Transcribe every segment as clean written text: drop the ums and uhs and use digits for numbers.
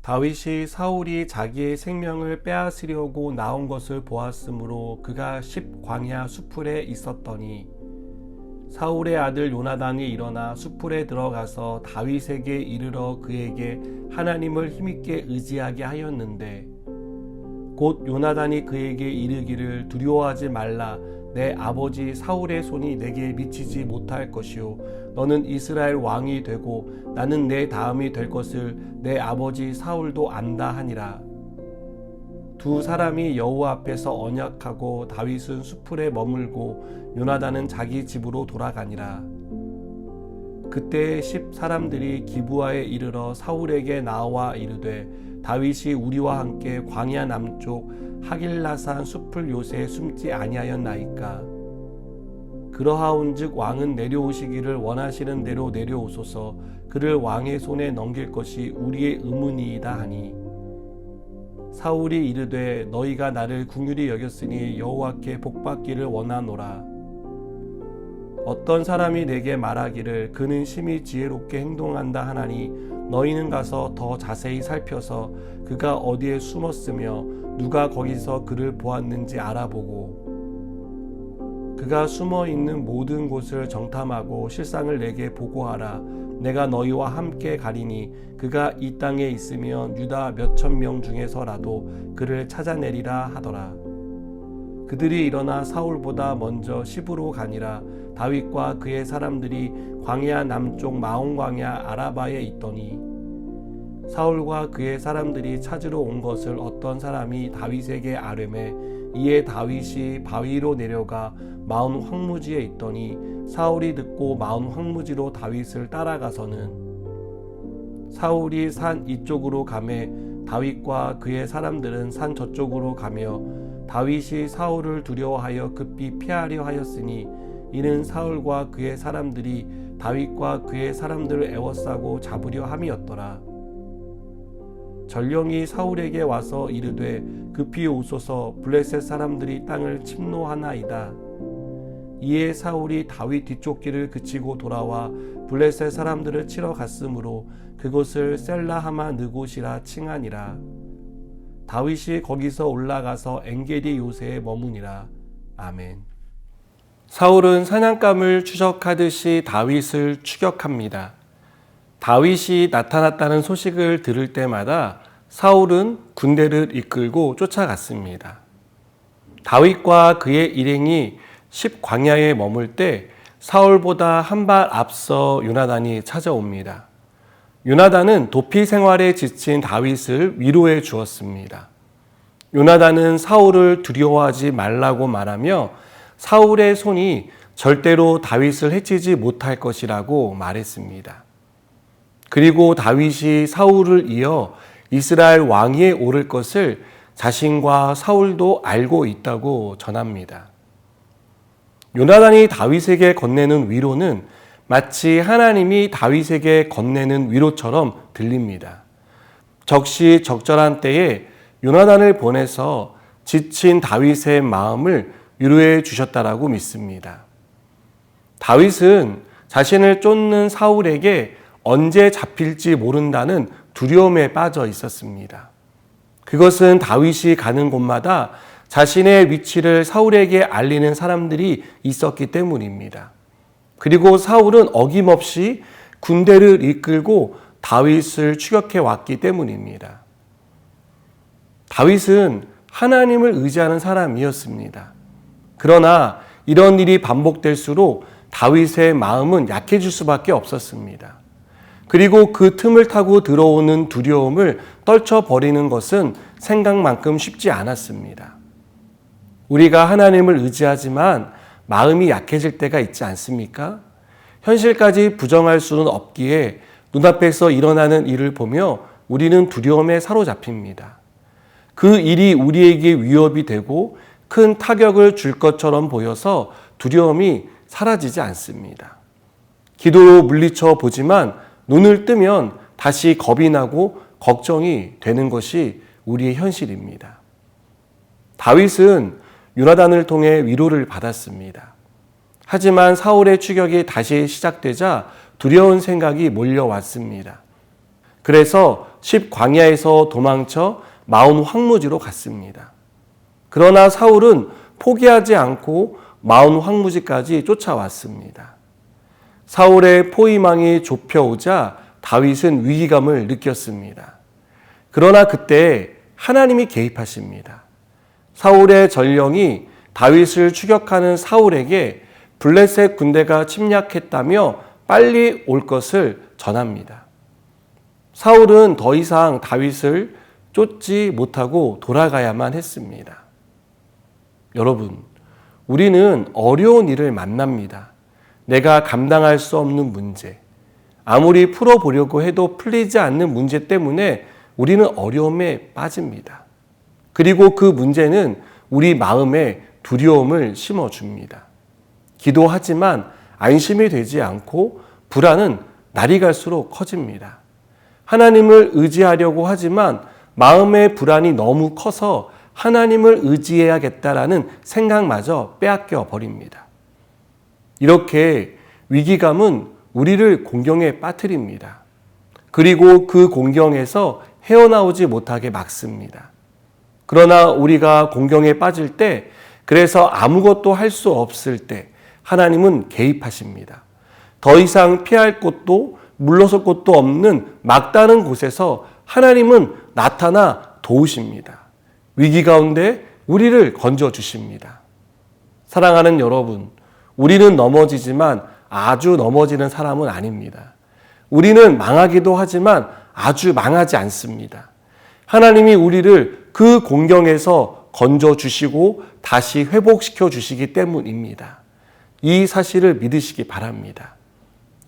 다윗이 사울이 자기의 생명을 빼앗으려고 나온 것을 보았으므로 그가 십광야 수풀에 있었더니 사울의 아들 요나단이 일어나 수풀에 들어가서 다윗에게 이르러 그에게 하나님을 힘있게 의지하게 하였는데 곧 요나단이 그에게 이르기를 두려워하지 말라. 내 아버지 사울의 손이 내게 미치지 못할 것이요 너는 이스라엘 왕이 되고 나는 내 다음이 될 것을 내 아버지 사울도 안다 하니라. 두 사람이 여호와 앞에서 언약하고 다윗은 수풀에 머물고 요나단은 자기 집으로 돌아가니라. 그때 10 사람들이 기브아에 이르러 사울에게 나와 이르되 다윗이 우리와 함께 광야 남쪽 하길라산 수풀 요새에 숨지 아니하였나이까. 그러하온즉 왕은 내려오시기를 원하시는 대로 내려오소서. 그를 왕의 손에 넘길 것이 우리의 의문이이다 하니 사울이 이르되 너희가 나를 긍휼히 여겼으니 여호와께 복받기를 원하노라. 어떤 사람이 내게 말하기를 그는 심히 지혜롭게 행동한다 하나니 너희는 가서 더 자세히 살펴서 그가 어디에 숨었으며 누가 거기서 그를 보았는지 알아보고 그가 숨어있는 모든 곳을 정탐하고 실상을 내게 보고하라. 내가 너희와 함께 가리니 그가 이 땅에 있으면 유다 몇천 명 중에서라도 그를 찾아내리라 하더라. 그들이 일어나 사울보다 먼저 시브로 가니라. 다윗과 그의 사람들이 광야 남쪽 마온광야 아라바에 있더니 사울과 그의 사람들이 찾으러 온 것을 어떤 사람이 다윗에게 아뢰매 이에 다윗이 바위로 내려가 마온 황무지에 있더니 사울이 듣고 마온 황무지로 다윗을 따라가서는 사울이 산 이쪽으로 가매 다윗과 그의 사람들은 산 저쪽으로 가며 다윗이 사울을 두려워하여 급히 피하려 하였으니 이는 사울과 그의 사람들이 다윗과 그의 사람들을 애워싸고 잡으려 함이었더라. 전령이 사울에게 와서 이르되 급히 오소서. 블레셋 사람들이 땅을 침노하나이다. 이에 사울이 다윗 뒤쪽 길을 그치고 돌아와 블레셋 사람들을 치러 갔으므로 그곳을 셀라하마 느곳이라 칭하니라. 다윗이 거기서 올라가서 엔게디 요새에 머무니라. 아멘. 사울은 사냥감을 추적하듯이 다윗을 추격합니다. 다윗이 나타났다는 소식을 들을 때마다 사울은 군대를 이끌고 쫓아갔습니다. 다윗과 그의 일행이 십광야에 머물 때 사울보다 한 발 앞서 요나단이 찾아옵니다. 요나단은 도피 생활에 지친 다윗을 위로해 주었습니다. 요나단은 사울을 두려워하지 말라고 말하며 사울의 손이 절대로 다윗을 해치지 못할 것이라고 말했습니다. 그리고 다윗이 사울을 이어 이스라엘 왕위에 오를 것을 자신과 사울도 알고 있다고 전합니다. 요나단이 다윗에게 건네는 위로는 마치 하나님이 다윗에게 건네는 위로처럼 들립니다. 적시적절한 때에 요나단을 보내서 지친 다윗의 마음을 위로해 주셨다라고 믿습니다. 다윗은 자신을 쫓는 사울에게 언제 잡힐지 모른다는 두려움에 빠져 있었습니다. 그것은 다윗이 가는 곳마다 자신의 위치를 사울에게 알리는 사람들이 있었기 때문입니다. 그리고 사울은 어김없이 군대를 이끌고 다윗을 추격해 왔기 때문입니다. 다윗은 하나님을 의지하는 사람이었습니다. 그러나 이런 일이 반복될수록 다윗의 마음은 약해질 수밖에 없었습니다. 그리고 그 틈을 타고 들어오는 두려움을 떨쳐버리는 것은 생각만큼 쉽지 않았습니다. 우리가 하나님을 의지하지만 마음이 약해질 때가 있지 않습니까? 현실까지 부정할 수는 없기에 눈앞에서 일어나는 일을 보며 우리는 두려움에 사로잡힙니다. 그 일이 우리에게 위협이 되고 큰 타격을 줄 것처럼 보여서 두려움이 사라지지 않습니다. 기도로 물리쳐 보지만 눈을 뜨면 다시 겁이 나고 걱정이 되는 것이 우리의 현실입니다. 다윗은 요나단을 통해 위로를 받았습니다. 하지만 사울의 추격이 다시 시작되자 두려운 생각이 몰려왔습니다. 그래서 10광야에서 도망쳐 마온 황무지로 갔습니다. 그러나 사울은 포기하지 않고 마온 황무지까지 쫓아왔습니다. 사울의 포위망이 좁혀오자 다윗은 위기감을 느꼈습니다. 그러나 그때 하나님이 개입하십니다. 사울의 전령이 다윗을 추격하는 사울에게 블레셋 군대가 침략했다며 빨리 올 것을 전합니다. 사울은 더 이상 다윗을 쫓지 못하고 돌아가야만 했습니다. 여러분, 우리는 어려운 일을 만납니다. 내가 감당할 수 없는 문제, 아무리 풀어보려고 해도 풀리지 않는 문제 때문에 우리는 어려움에 빠집니다. 그리고 그 문제는 우리 마음에 두려움을 심어줍니다. 기도하지만 안심이 되지 않고 불안은 날이 갈수록 커집니다. 하나님을 의지하려고 하지만 마음의 불안이 너무 커서 하나님을 의지해야겠다라는 생각마저 빼앗겨 버립니다. 이렇게 위기감은 우리를 공경에 빠뜨립니다. 그리고 그 공경에서 헤어나오지 못하게 막습니다. 그러나 우리가 공경에 빠질 때, 그래서 아무것도 할 수 없을 때 하나님은 개입하십니다. 더 이상 피할 곳도 물러설 곳도 없는 막다른 곳에서 하나님은 나타나 도우십니다. 위기 가운데 우리를 건져주십니다. 사랑하는 여러분, 우리는 넘어지지만 아주 넘어지는 사람은 아닙니다. 우리는 망하기도 하지만 아주 망하지 않습니다. 하나님이 우리를 그 공경에서 건져주시고 다시 회복시켜 주시기 때문입니다. 이 사실을 믿으시기 바랍니다.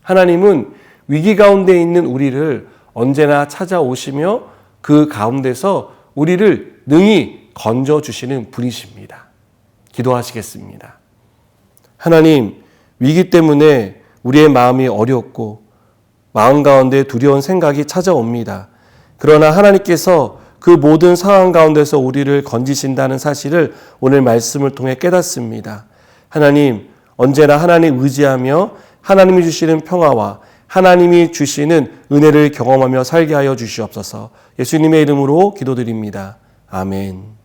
하나님은 위기 가운데 있는 우리를 언제나 찾아오시며 그 가운데서 우리를 능히 건져주시는 분이십니다. 기도하시겠습니다. 하나님, 위기 때문에 우리의 마음이 어렵고 마음 가운데 두려운 생각이 찾아옵니다. 그러나 하나님께서 그 모든 상황 가운데서 우리를 건지신다는 사실을 오늘 말씀을 통해 깨닫습니다. 하나님, 언제나 하나님 의지하며 하나님이 주시는 평화와 하나님이 주시는 은혜를 경험하며 살게 하여 주시옵소서. 예수님의 이름으로 기도드립니다. 아멘.